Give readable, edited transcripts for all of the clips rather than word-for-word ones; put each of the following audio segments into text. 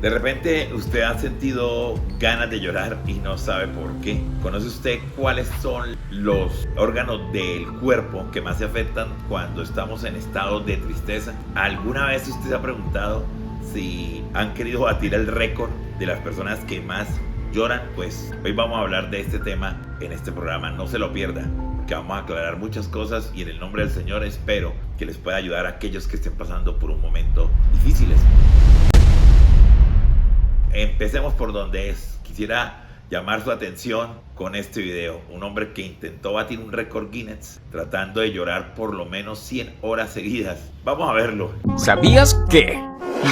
De repente usted ha sentido ganas de llorar y no sabe por qué. ¿Conoce usted cuáles son los órganos del cuerpo que más se afectan cuando estamos en estado de tristeza? ¿Alguna vez usted se ha preguntado si han querido batir el récord de las personas que más lloran? Pues hoy vamos a hablar de este tema en este programa. No se lo pierda, que vamos a aclarar muchas cosas y en el nombre del Señor espero que les pueda ayudar a aquellos que estén pasando por un momento difíciles. Empecemos por donde es. Quisiera llamar su atención con este video. Un hombre que intentó batir un récord Guinness tratando de llorar por lo menos 100 horas seguidas. Vamos a verlo. ¿Sabías que?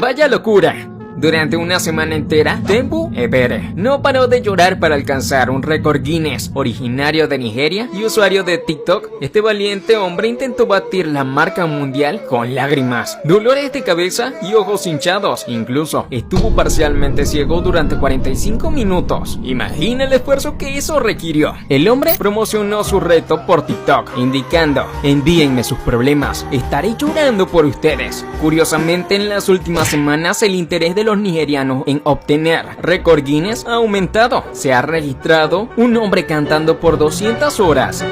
¡Vaya locura! Durante una semana entera, Tembu Ebere no paró de llorar para alcanzar un récord Guinness. Originario de Nigeria y usuario de TikTok, este valiente hombre intentó batir la marca mundial con lágrimas, dolores de cabeza y ojos hinchados. Incluso estuvo parcialmente ciego durante 45 minutos. Imagina el esfuerzo que eso requirió. El hombre promocionó su reto por TikTok, indicando: envíenme sus problemas, estaré llorando por ustedes. Curiosamente, en las últimas semanas el interés de los nigerianos en obtener récord Guinness ha aumentado. Se ha registrado un hombre cantando por 200 horas,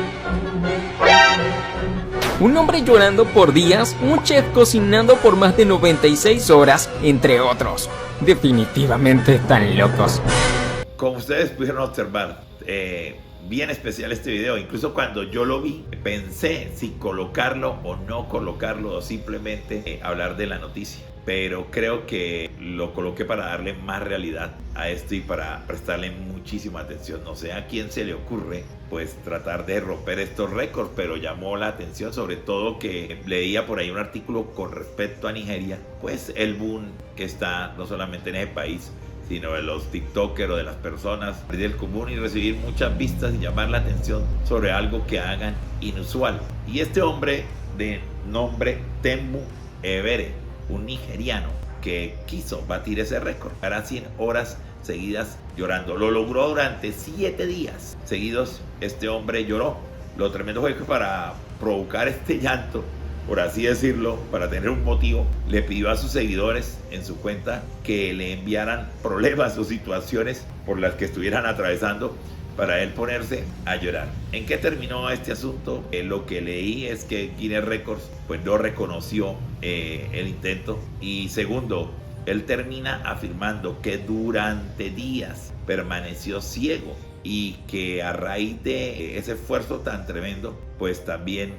un hombre llorando por días, un chef cocinando por más de 96 horas, entre otros. Definitivamente están locos. Como ustedes pudieron observar, bien especial este video. Incluso cuando yo lo vi, pensé si colocarlo o no colocarlo, o simplemente hablar de la noticia. Pero creo que lo coloqué para darle más realidad a esto y para prestarle muchísima atención. No sé a quién se le ocurre pues tratar de romper estos récords, pero llamó la atención, sobre todo que leía por ahí un artículo con respecto a Nigeria, pues el boom que está no solamente en ese país, sino de los TikTokers o de las personas del común, y recibir muchas vistas y llamar la atención sobre algo que hagan inusual. Y este hombre de nombre Tembu Ebere, un nigeriano que quiso batir ese récord, hará 100 horas seguidas llorando. Lo logró durante 7 días seguidos. Este hombre lloró. Lo tremendo fue que para provocar este llanto, por así decirlo, para tener un motivo, le pidió a sus seguidores en su cuenta que le enviaran problemas o situaciones por las que estuvieran atravesando para él ponerse a llorar. ¿En qué terminó este asunto? Lo que leí es que Guinness Records pues no reconoció el intento, y segundo, él termina afirmando que durante días permaneció ciego y que a raíz de ese esfuerzo tan tremendo pues también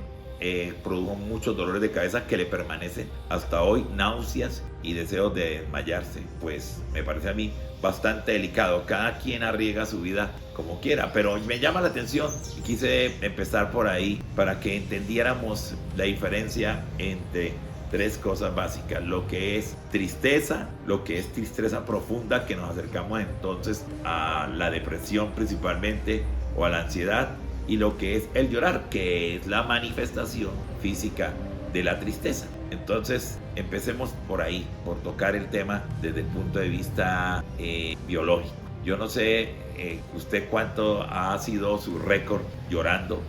produjo muchos dolores de cabeza que le permanecen hasta hoy, náuseas y deseos de desmayarse. Pues me parece a mí bastante delicado. Cada quien arriesga su vida como quiera, pero me llama la atención y quise empezar por ahí para que entendiéramos la diferencia entre 3 cosas básicas: lo que es tristeza, lo que es tristeza profunda, que nos acercamos entonces a la depresión principalmente o a la ansiedad, y lo que es el llorar, que es la manifestación física de la tristeza. Entonces empecemos por ahí, por tocar el tema desde el punto de vista biológico. Yo no sé usted cuánto ha sido su récord llorando.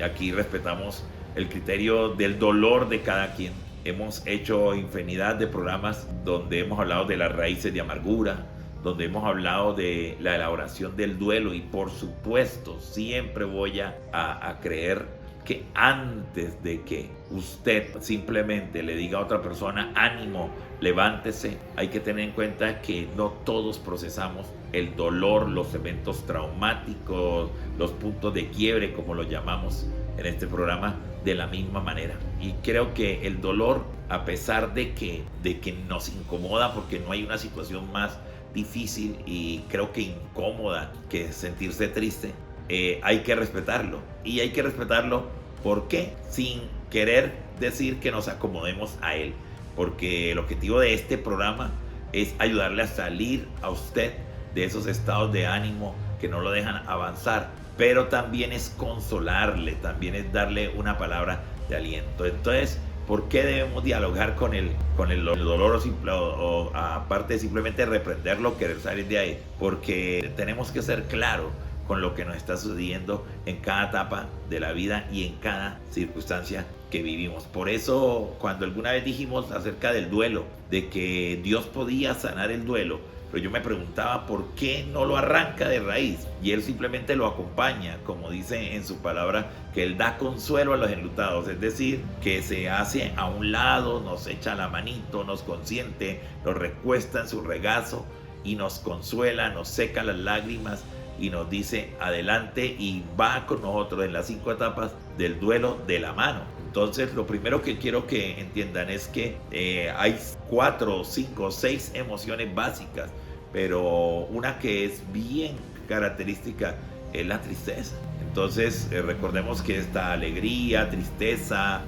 Aquí respetamos el criterio del dolor de cada quien. Hemos hecho infinidad de programas donde hemos hablado de las raíces de amargura, donde hemos hablado de la elaboración del duelo, y por supuesto siempre voy a creer que antes de que usted simplemente le diga a otra persona ánimo, levántese, hay que tener en cuenta que no todos procesamos el dolor, los eventos traumáticos, los puntos de quiebre, como lo llamamos en este programa, de la misma manera. Y creo que el dolor, a pesar de que nos incomoda, porque no hay una situación más difícil y creo que incómoda que sentirse triste, hay que respetarlo. Y hay que respetarlo, ¿por qué? Sin querer decir que nos acomodemos a él, porque el objetivo de este programa es ayudarle a salir a usted de esos estados de ánimo que no lo dejan avanzar, pero también es consolarle, también es darle una palabra de aliento. Entonces, ¿por qué debemos dialogar con el dolor o aparte de simplemente reprenderlo, querer salir de ahí? Porque tenemos que ser claros con lo que nos está sucediendo en cada etapa de la vida y en cada circunstancia que vivimos. Por eso, cuando alguna vez dijimos acerca del duelo, de que Dios podía sanar el duelo, pero yo me preguntaba por qué no lo arranca de raíz, y Él simplemente lo acompaña, como dice en su palabra, que Él da consuelo a los enlutados, es decir, que se hace a un lado, nos echa la manito, nos consiente, nos recuesta en su regazo y nos consuela, nos seca las lágrimas y nos dice adelante, y va con nosotros en las 5 etapas del duelo de la mano. Entonces, lo primero que quiero que entiendan es que hay 4, 5, 6 emociones básicas, pero una que es bien característica es la tristeza. Entonces, recordemos que está alegría, tristeza,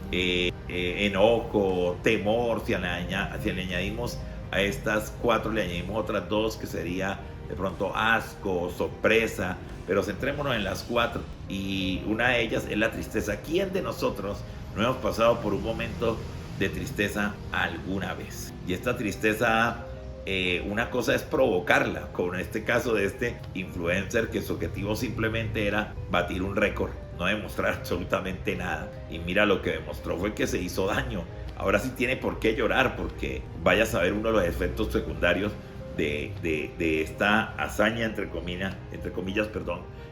enojo, temor. Si le añadimos a estas 4, le añadimos otras 2, que sería de pronto asco, sorpresa, pero centrémonos en las 4, y una de ellas es la tristeza. ¿Quién de nosotros no hemos pasado por un momento de tristeza alguna vez? Y esta tristeza, una cosa es provocarla, como en este caso de este influencer, que su objetivo simplemente era batir un récord, no demostrar absolutamente nada, y mira lo que demostró fue que se hizo daño. Ahora sí tiene por qué llorar, porque vaya a saber uno de los efectos secundarios de esta hazaña, entre comillas,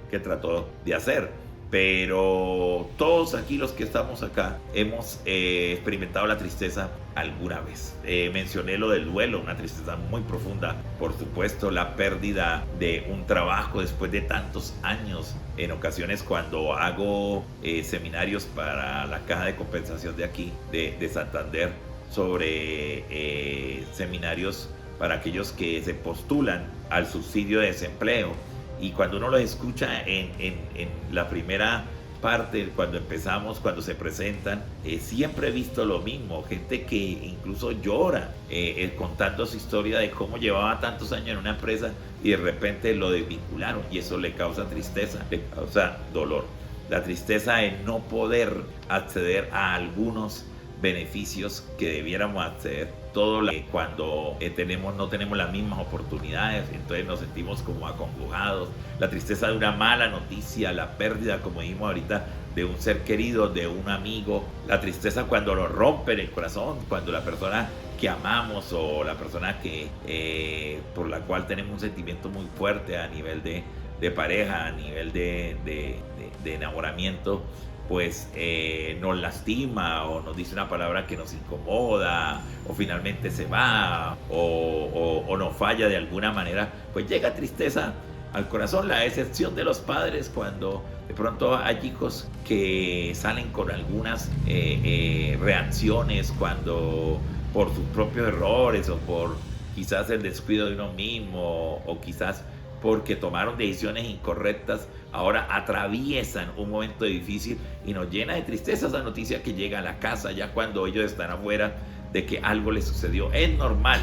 que trató de hacer. Pero todos aquí los que estamos acá hemos experimentado la tristeza alguna vez. Mencioné lo del duelo, una tristeza muy profunda, por supuesto, la pérdida de un trabajo después de tantos años. En ocasiones, cuando hago seminarios para la Caja de Compensación de aquí, de Santander, sobre seminarios para aquellos que se postulan al subsidio de desempleo, y cuando uno los escucha en la primera parte, cuando empezamos, cuando se presentan, siempre he visto lo mismo, gente que incluso llora contando su historia de cómo llevaba tantos años en una empresa y de repente lo desvincularon, y eso le causa tristeza, le causa dolor. La tristeza es no poder acceder a algunos beneficios que debiéramos acceder. Cuando no tenemos las mismas oportunidades, entonces nos sentimos como acongojados. La tristeza de una mala noticia, la pérdida, como dijimos ahorita, de un ser querido, de un amigo. La tristeza cuando nos rompen el corazón, cuando la persona que amamos o la persona que por la cual tenemos un sentimiento muy fuerte a nivel de pareja, a nivel de enamoramiento, pues nos lastima o nos dice una palabra que nos incomoda, o finalmente se va, o nos falla de alguna manera, pues llega tristeza al corazón. La excepción de los padres, cuando de pronto hay hijos que salen con algunas reacciones, cuando por sus propios errores o por quizás el descuido de uno mismo, o quizás porque tomaron decisiones incorrectas, ahora atraviesan un momento difícil, y nos llena de tristeza esa noticia que llega a la casa ya cuando ellos están afuera de que algo les sucedió. Es normal,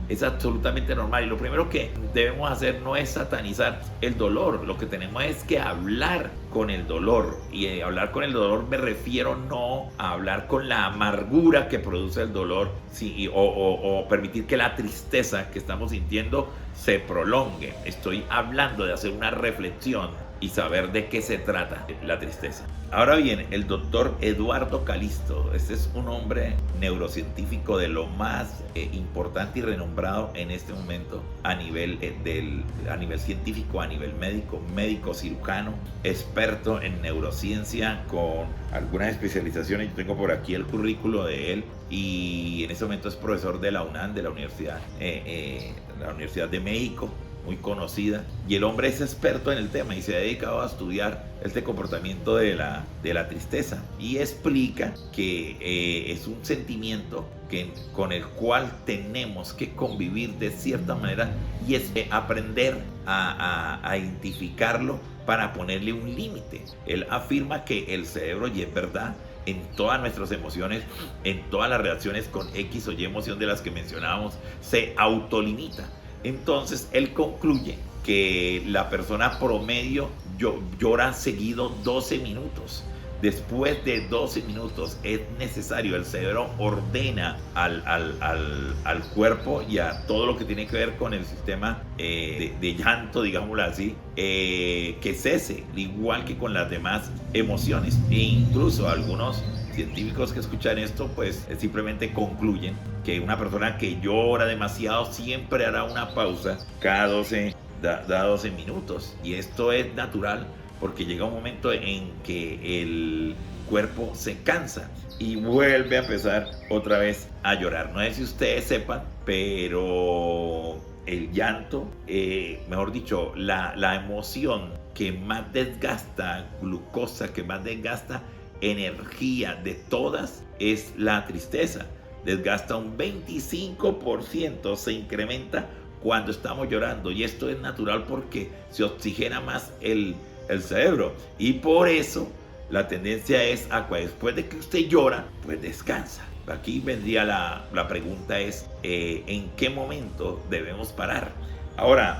es absolutamente normal, y lo primero que debemos hacer no es satanizar el dolor. Lo que tenemos es que hablar con el dolor, y hablar con el dolor me refiero no a hablar con la amargura que produce el dolor, sí, o permitir que la tristeza que estamos sintiendo se prolongue. Estoy hablando de hacer una reflexión y saber de qué se trata la tristeza. Ahora bien, el doctor Eduardo Calisto, este es un hombre neurocientífico de lo más importante y renombrado en este momento a nivel científico, a nivel médico cirujano, experto en neurociencia con algunas especializaciones. Yo tengo por aquí el currículo de él, y en este momento es profesor de la UNAM, de la Universidad de México, muy conocida, y el hombre es experto en el tema y se ha dedicado a estudiar este comportamiento de la tristeza, y explica que es un sentimiento con el cual tenemos que convivir de cierta manera, y es aprender a identificarlo para ponerle un límite. Él afirma que el cerebro, y es verdad, en todas nuestras emociones, en todas las reacciones con X o Y emoción de las que mencionábamos, se autolimita. Entonces él concluye que la persona promedio llora seguido 12 minutos. después de 12 minutos es necesario, el cerebro ordena al cuerpo y a todo lo que tiene que ver con el sistema de llanto, digámoslo así, que cese, igual que con las demás emociones. E incluso algunos científicos que escuchan esto pues simplemente concluyen que una persona que llora demasiado siempre hará una pausa cada 12 minutos, y esto es natural porque llega un momento en que el cuerpo se cansa y vuelve a empezar otra vez a llorar. No sé si ustedes sepan, pero el llanto, mejor dicho, la emoción que más desgasta glucosa, que más desgasta energía de todas, es la tristeza. Desgasta un 25%, se incrementa cuando estamos llorando, y esto es natural porque se oxigena más el cerebro, y por eso la tendencia es a que después de que usted llora, pues descansa. Aquí vendría la pregunta es, ¿en qué momento debemos parar? Ahora,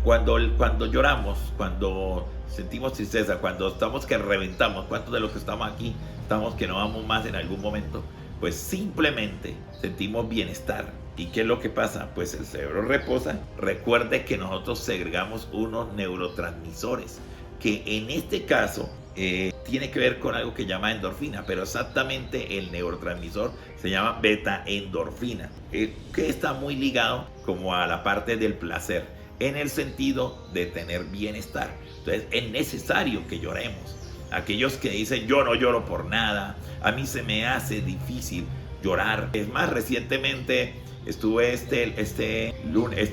cuando lloramos, cuando sentimos tristeza, cuando estamos que reventamos, ¿cuántos de los que estamos aquí estamos que no vamos más en algún momento? Pues simplemente sentimos bienestar. ¿Y qué es lo que pasa? Pues el cerebro reposa. Recuerde que nosotros segregamos unos neurotransmisores, que en este caso tiene que ver con algo que llama endorfina, pero exactamente el neurotransmisor se llama beta-endorfina, que está muy ligado como a la parte del placer, en el sentido de tener bienestar. Entonces es necesario que lloremos. Aquellos que dicen yo no lloro por nada, a mí se me hace difícil llorar. Es más, recientemente estuve este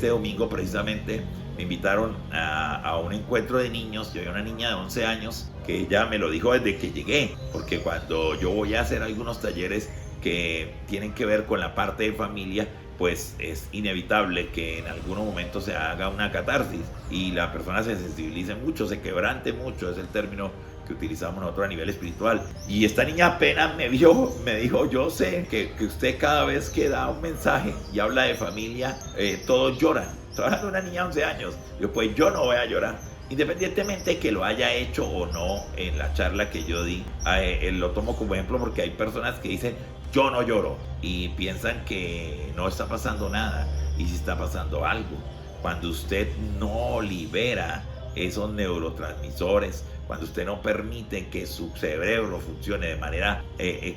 domingo precisamente, me invitaron a un encuentro de niños. Yo hay una niña de 11 años que ella me lo dijo desde que llegué, porque cuando yo voy a hacer algunos talleres que tienen que ver con la parte de familia, pues es inevitable que en algunos momentos se haga una catarsis y la persona se sensibilice mucho, se quebrante mucho, es el término que utilizamos nosotros a nivel espiritual. Y esta niña apenas me vio, me dijo, yo sé que usted cada vez que da un mensaje y habla de familia, todos lloran. Estoy hablando de una niña de 11 años. Yo, pues yo no voy a llorar, independientemente de que lo haya hecho o no en la charla que yo di. Lo tomo como ejemplo porque hay personas que dicen yo no lloro y piensan que no está pasando nada, y si está pasando algo. Cuando usted no libera esos neurotransmisores, cuando usted no permite que su cerebro funcione de manera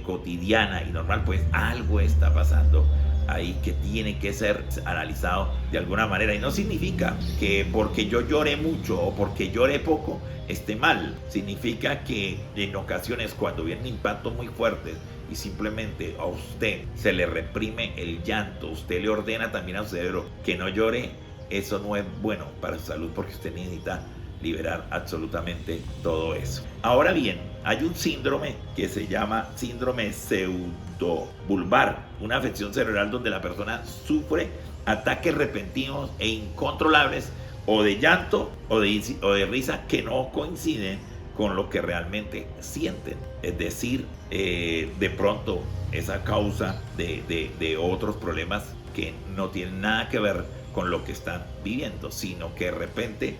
cotidiana y normal, pues algo está pasando ahí que tiene que ser analizado de alguna manera. Y no significa que porque yo lloré mucho o porque lloré poco esté mal. Significa que en ocasiones, cuando vienen impactos muy fuertes y simplemente a usted se le reprime el llanto, usted le ordena también a su cerebro que no llore, eso no es bueno para su salud, porque usted necesita liberar absolutamente todo eso. Ahora bien, hay un síndrome que se llama síndrome pseudobulbar, una afección cerebral donde la persona sufre ataques repentinos e incontrolables, o de llanto o de risa, que no coinciden con lo que realmente sienten. Es decir, de pronto es a causa de otros problemas que no tienen nada que ver con lo que están viviendo, sino que de repente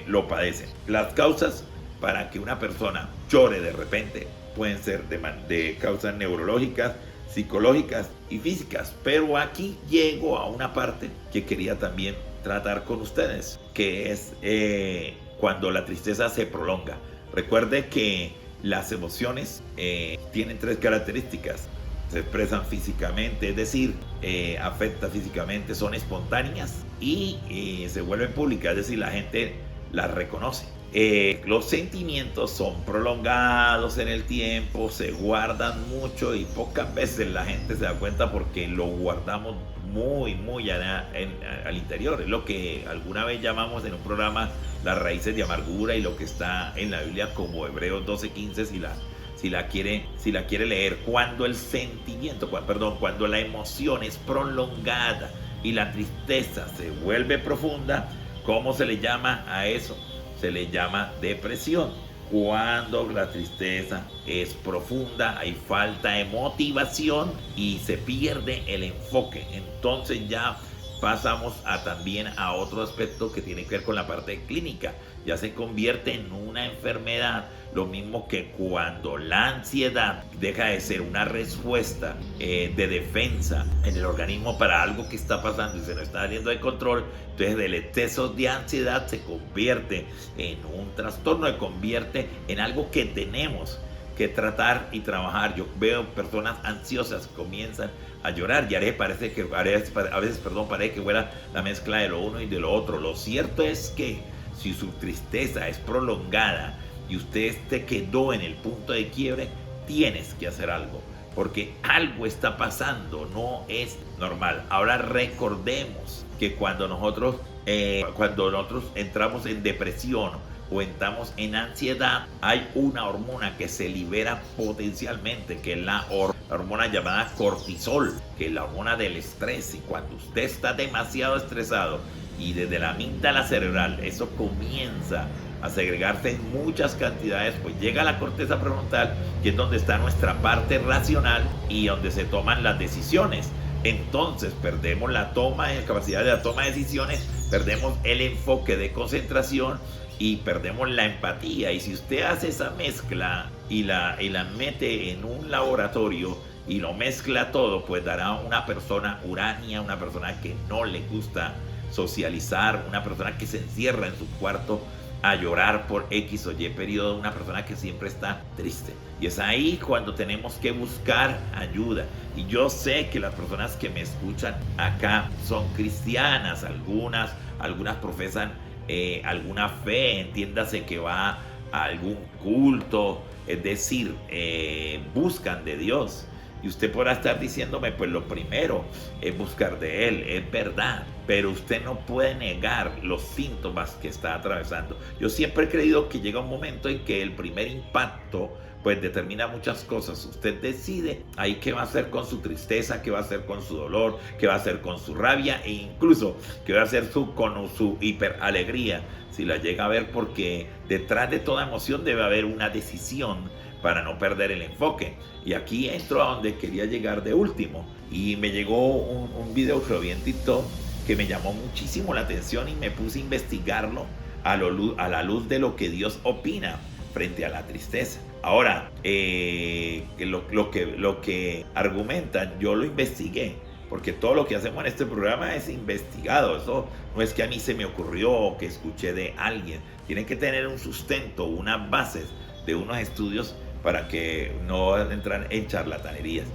lo padecen. Las causas para que una persona llore de repente pueden ser de causas neurológicas, psicológicas y físicas, pero aquí llego a una parte que quería también tratar con ustedes, que es cuando la tristeza se prolonga. Recuerde que las emociones tienen tres características: se expresan físicamente, es decir, afecta físicamente, son espontáneas y se vuelven públicas, es decir, la gente las reconoce. Los sentimientos son prolongados en el tiempo, se guardan mucho y pocas veces la gente se da cuenta porque lo guardamos muy al interior. Es lo que alguna vez llamamos en un programa las raíces de amargura, y lo que está en la Biblia como Hebreos 12:15, si la quiere leer. Cuando el sentimiento, cuando la emoción es prolongada y la tristeza se vuelve profunda, ¿cómo se le llama a eso? Se le llama depresión. Cuando la tristeza es profunda, hay falta de motivación y se pierde el enfoque. Entonces ya pasamos también a otro aspecto que tiene que ver con la parte clínica. Ya se convierte en una enfermedad, lo mismo que cuando la ansiedad deja de ser una respuesta de defensa en el organismo para algo que está pasando y se nos está saliendo de control. Entonces el exceso de ansiedad se convierte en un trastorno, se convierte en algo que tenemos que tratar y trabajar. Yo veo personas ansiosas que comienzan a llorar y parece que fuera la mezcla de lo uno y de lo otro. Lo cierto es que si su tristeza es prolongada y usted te quedó en el punto de quiebre, tienes que hacer algo, porque algo está pasando, no es normal. Ahora recordemos que cuando nosotros entramos en depresión o entramos en ansiedad, hay una hormona que se libera potencialmente, que es la hormona llamada cortisol, que es la hormona del estrés. Y cuando usted está demasiado estresado y desde la amígdala cerebral eso comienza a segregarse en muchas cantidades, pues llega a la corteza prefrontal, que es donde está nuestra parte racional y donde se toman las decisiones. Entonces perdemos la capacidad de la toma de decisiones, perdemos el enfoque de concentración y perdemos la empatía. Y si usted hace esa mezcla y la mete en un laboratorio y lo mezcla todo, pues dará una persona huraña, una persona que no le gusta socializar, una persona que se encierra en su cuarto a llorar por X o Y periodo, una persona que siempre está triste. Y es ahí cuando tenemos que buscar ayuda. Y yo sé que las personas que me escuchan acá son cristianas, algunas profesan alguna fe, entiéndase que va a algún culto, es decir, buscan de Dios. Y usted podrá estar diciéndome, pues lo primero es buscar de Él, es verdad, pero usted no puede negar los síntomas que está atravesando. Yo siempre he creído que llega un momento en que el primer impacto pues determina muchas cosas. Usted decide ahí qué va a hacer con su tristeza, qué va a hacer con su dolor, qué va a hacer con su rabia e incluso qué va a hacer con su hiperalegría, si la llega a ver, porque detrás de toda emoción debe haber una decisión para no perder el enfoque. Y aquí entro a donde quería llegar de último, y me llegó un video que lo vi en TikTok que me llamó muchísimo la atención y me puse a investigarlo a la luz de lo que Dios opina frente a la tristeza. Ahora, lo que argumentan, yo lo investigué, porque todo lo que hacemos en este programa es investigado. Eso no es que a mí se me ocurrió o que escuché de alguien. Tienen que tener un sustento, unas bases de unos estudios para que no entran en charlatanerías.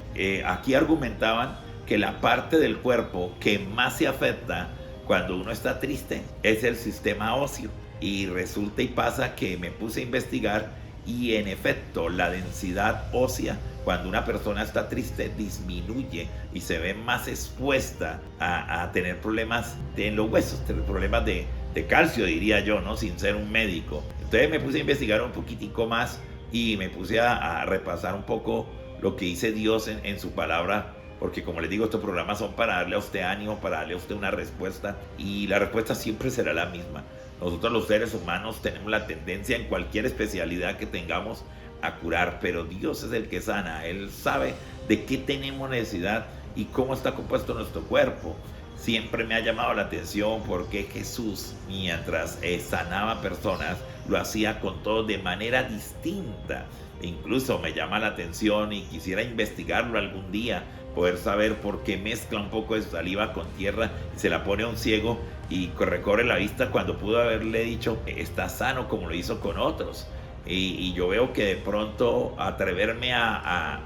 Aquí argumentaban que la parte del cuerpo que más se afecta cuando uno está triste es el sistema óseo. Y resulta y pasa que me puse a investigar y en efecto la densidad ósea cuando una persona está triste disminuye y se ve más expuesta a tener problemas en los huesos, tener problemas de calcio, diría yo, ¿no? Sin ser un médico. Entonces me puse a investigar un poquitico más y me puse a repasar un poco lo que dice Dios en su palabra, porque como les digo, estos programas son para darle a usted ánimo, para darle a usted una respuesta, y la respuesta siempre será la misma. Nosotros los seres humanos tenemos la tendencia en cualquier especialidad que tengamos a curar, pero Dios es el que sana. Él sabe de qué tenemos necesidad y cómo está compuesto nuestro cuerpo. Siempre me ha llamado la atención porque Jesús, mientras sanaba personas, lo hacía con todos de manera distinta. Incluso me llama la atención y quisiera investigarlo algún día, poder saber por qué mezcla un poco de su saliva con tierra y se la pone a un ciego y recorre la vista cuando pudo haberle dicho está sano, como lo hizo con otros. Y yo veo que de pronto atreverme a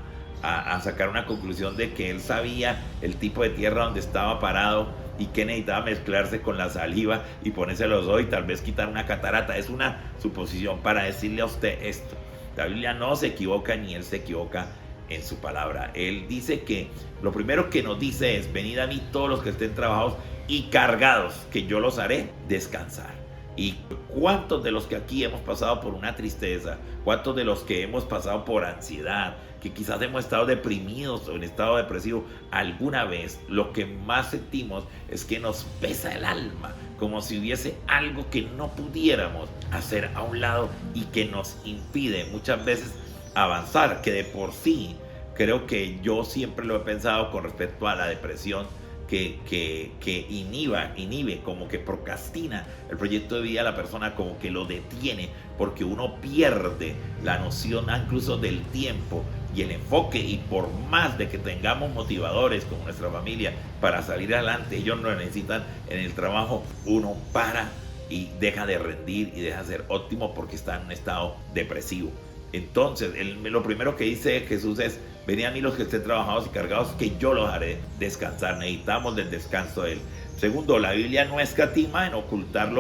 sacar una conclusión de que él sabía el tipo de tierra donde estaba parado y que necesitaba mezclarse con la saliva y ponerse los ojos y tal vez quitar una catarata, es una suposición para decirle a usted esto. La Biblia no se equivoca ni él se equivoca en su palabra. Él dice que lo primero que nos dice es: venid a mí todos los que estén trabajados y cargados, que yo los haré descansar. ¿Y cuántos de los que aquí hemos pasado por una tristeza, cuántos de los que hemos pasado por ansiedad, que quizás hemos estado deprimidos o en estado depresivo alguna vez, lo que más sentimos es que nos pesa el alma, como si hubiese algo que no pudiéramos hacer a un lado y que nos impide muchas veces avanzar, que de por sí creo que yo siempre lo he pensado con respecto a la depresión, que inhibe, como que procrastina el proyecto de vida de la persona, como que lo detiene, porque uno pierde la noción incluso del tiempo y el enfoque. Y por más de que tengamos motivadores como nuestra familia para salir adelante, ellos lo necesitan en el trabajo, uno para y deja de rendir y deja de ser óptimo porque está en un estado depresivo. Entonces, lo primero que dice Jesús es: venid a mí los que estén trabajados y cargados, que yo los haré descansar. Necesitamos del descanso de Él. Segundo, la Biblia no escatima en ocultar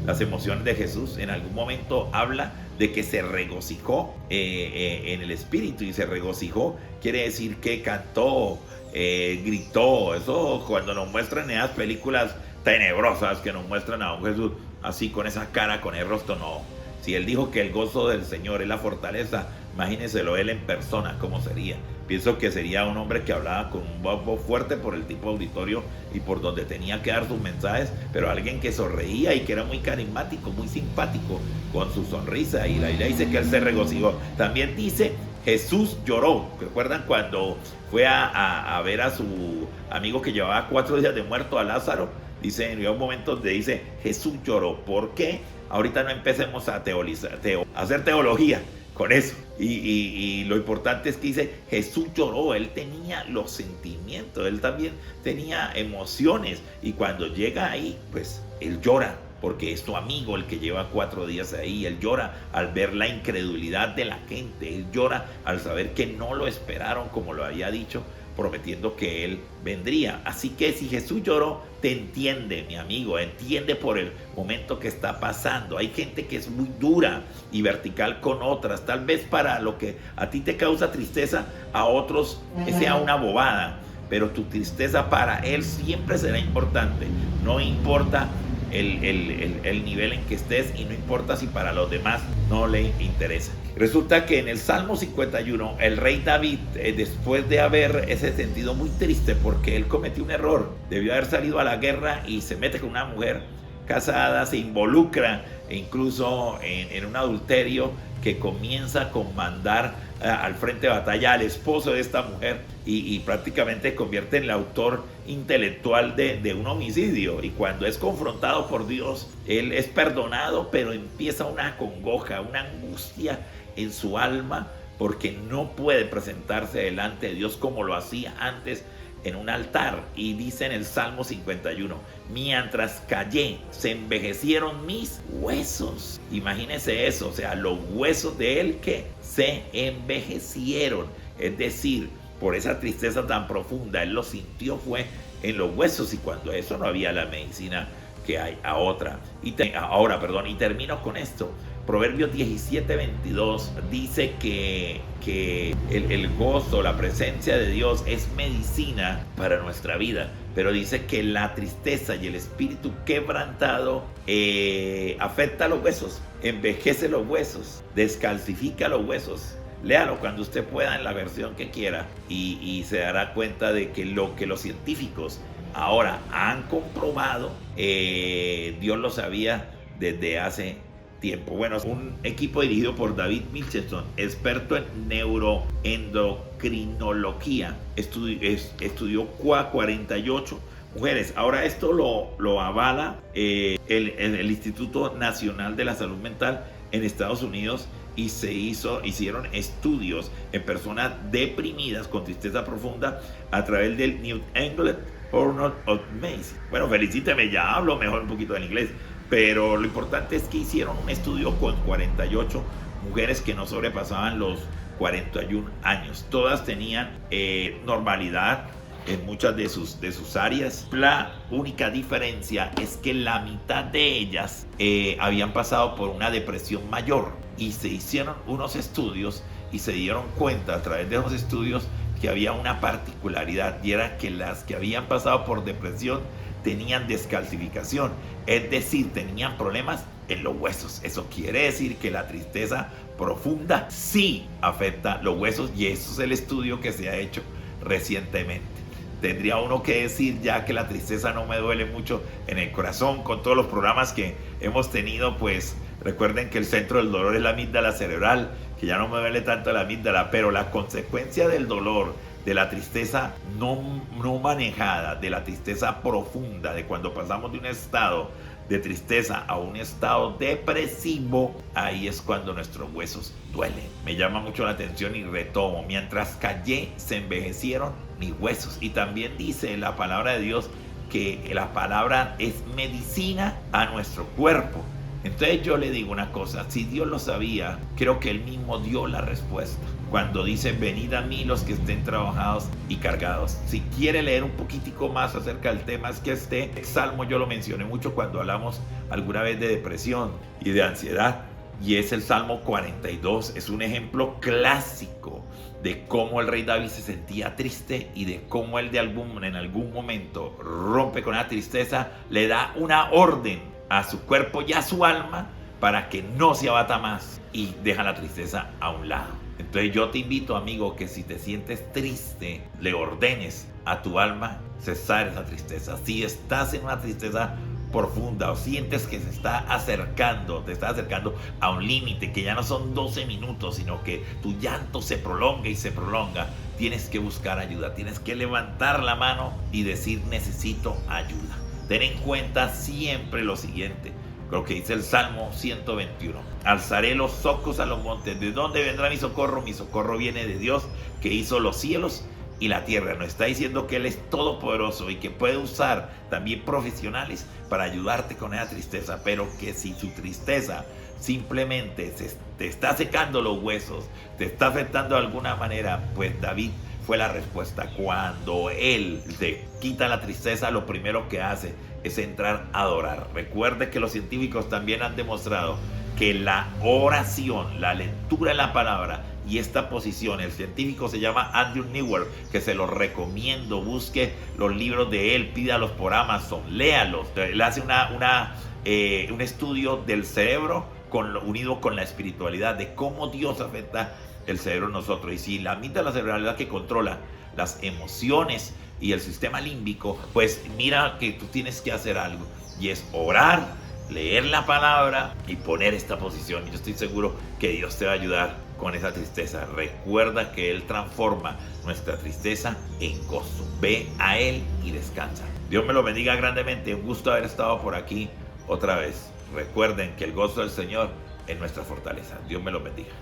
las emociones de Jesús. En algún momento habla de que se regocijó en el Espíritu, y se regocijó quiere decir que cantó, gritó. Eso cuando nos muestran en esas películas tenebrosas que nos muestran a un Jesús así con esa cara, con el rostro, no. Si Él dijo que el gozo del Señor es la fortaleza, imagínenselo Él en persona, ¿cómo sería? Pienso que sería un hombre que hablaba con un voz fuerte por el tipo de auditorio y por donde tenía que dar sus mensajes, pero alguien que sonreía y que era muy carismático, muy simpático con su sonrisa. Y la Biblia dice que Él se regocijó. También dice: Jesús lloró. ¿Recuerdan cuando fue a ver a su amigo que llevaba 4 días de muerto, a Lázaro? Dice, en un momento donde dice Jesús lloró. ¿Por qué? Ahorita no empecemos a hacer teología con eso. Y lo importante es que dice Jesús lloró. Él tenía los sentimientos, Él también tenía emociones. Y cuando llega ahí, pues Él llora, porque es su amigo el que lleva 4 días ahí. Él llora al ver la incredulidad de la gente. Él llora al saber que no lo esperaron como lo había dicho, prometiendo que Él vendría. Así que si Jesús lloró, te entiende, mi amigo, entiende por el momento que está pasando. Hay gente que es muy dura y vertical con otras. Tal vez para lo que a ti te causa tristeza, a otros sea una bobada, pero tu tristeza para Él siempre será importante. No importa el nivel en que estés, y no importa si para los demás no le interesa. Resulta que en el Salmo 51, el rey David, después de haber sentido muy triste porque él cometió un error, debió haber salido a la guerra y se mete con una mujer casada, se involucra incluso en un adulterio, que comienza a comandar al frente de batalla al esposo de esta mujer, y prácticamente convierte en el autor intelectual de un homicidio. Y cuando es confrontado por Dios, él es perdonado, pero empieza una congoja, una angustia en su alma, porque no puede presentarse delante de Dios como lo hacía antes en un altar. Y dice en el Salmo 51: mientras callé, se envejecieron mis huesos. Imagínense eso, o sea, los huesos de él que se envejecieron. Es decir, por esa tristeza tan profunda, él lo sintió fue en los huesos, y cuando eso no había la medicina que hay ahora. Y termino con esto. Proverbios 17:22 dice que el gozo, la presencia de Dios es medicina para nuestra vida, pero dice que la tristeza y el espíritu quebrantado afecta a los huesos, envejece los huesos, descalcifica los huesos. Léalo cuando usted pueda en la versión que quiera, y se dará cuenta de que lo que los científicos ahora han comprobado, Dios lo sabía desde hace tiempo. Bueno, un equipo dirigido por David Mitchelson, experto en neuroendocrinología, estudió 48 mujeres. Ahora esto lo avala el Instituto Nacional de la Salud Mental en Estados Unidos, y hicieron estudios en personas deprimidas con tristeza profunda a través del New England Journal of Medicine. Bueno, felicíteme, ya hablo mejor un poquito en inglés, pero lo importante es que hicieron un estudio con 48 mujeres que no sobrepasaban los 41 años. Todas tenían normalidad en muchas de sus áreas. La única diferencia es que la mitad de ellas habían pasado por una depresión mayor, y se hicieron unos estudios y se dieron cuenta a través de esos estudios que había una particularidad, y era que las que habían pasado por depresión tenían descalcificación, es decir, tenían problemas en los huesos. Eso quiere decir que la tristeza profunda sí afecta los huesos, y eso es el estudio que se ha hecho recientemente. Tendría uno que decir ya que la tristeza no me duele mucho en el corazón. Con todos los programas que hemos tenido, pues recuerden que el centro del dolor es la amígdala cerebral, que ya no me duele tanto la amígdala, pero la consecuencia del dolor de la tristeza no manejada, de la tristeza profunda, de cuando pasamos de un estado de tristeza a un estado depresivo, ahí es cuando nuestros huesos duelen. Me llama mucho la atención y retomo: mientras callé, se envejecieron mis huesos. Y también dice la palabra de Dios que la palabra es medicina a nuestro cuerpo. Entonces yo le digo una cosa: si Dios lo sabía, creo que Él mismo dio la respuesta cuando dice: venid a mí los que estén trabajados y cargados. Si quiere leer un poquitico más acerca del tema, es que este salmo yo lo mencioné mucho cuando hablamos alguna vez de depresión y de ansiedad, y es el Salmo 42. Es un ejemplo clásico de cómo el rey David se sentía triste y de cómo él en algún momento rompe con la tristeza, le da una orden a su cuerpo y a su alma para que no se abata más y deja la tristeza a un lado. Entonces yo te invito, amigo, que si te sientes triste, le ordenes a tu alma cesar esa tristeza. Si estás en una tristeza profunda o sientes que te está acercando a un límite, que ya no son 12 minutos, sino que tu llanto se prolonga y se prolonga, tienes que buscar ayuda, tienes que levantar la mano y decir: necesito ayuda. Ten en cuenta siempre lo siguiente, lo que dice el Salmo 121: alzaré los ojos a los montes, ¿de dónde vendrá mi socorro? Mi socorro viene de Dios, que hizo los cielos y la tierra. Nos está diciendo que Él es todopoderoso y que puede usar también profesionales para ayudarte con esa tristeza, pero que si su tristeza simplemente te está secando los huesos, te está afectando de alguna manera, pues David fue la respuesta. Cuando él se quita la tristeza, lo primero que hace es entrar a adorar. Recuerde que los científicos también han demostrado que la oración, la lectura de la palabra y esta posición, el científico se llama Andrew Newell, que se los recomiendo, busque los libros de él, pídalos por Amazon, léalos. Él hace un estudio del cerebro unido con la espiritualidad, de cómo Dios afecta el cerebro en nosotros. Y si la amígdala cerebral es la que controla las emociones y el sistema límbico, pues mira que tú tienes que hacer algo, y es orar, leer la palabra y poner esta posición. Yo estoy seguro que Dios te va a ayudar con esa tristeza. Recuerda que Él transforma nuestra tristeza en gozo. Ve a Él y descansa. Dios me lo bendiga grandemente. Un gusto haber estado por aquí otra vez. Recuerden que el gozo del Señor es nuestra fortaleza. Dios me lo bendiga.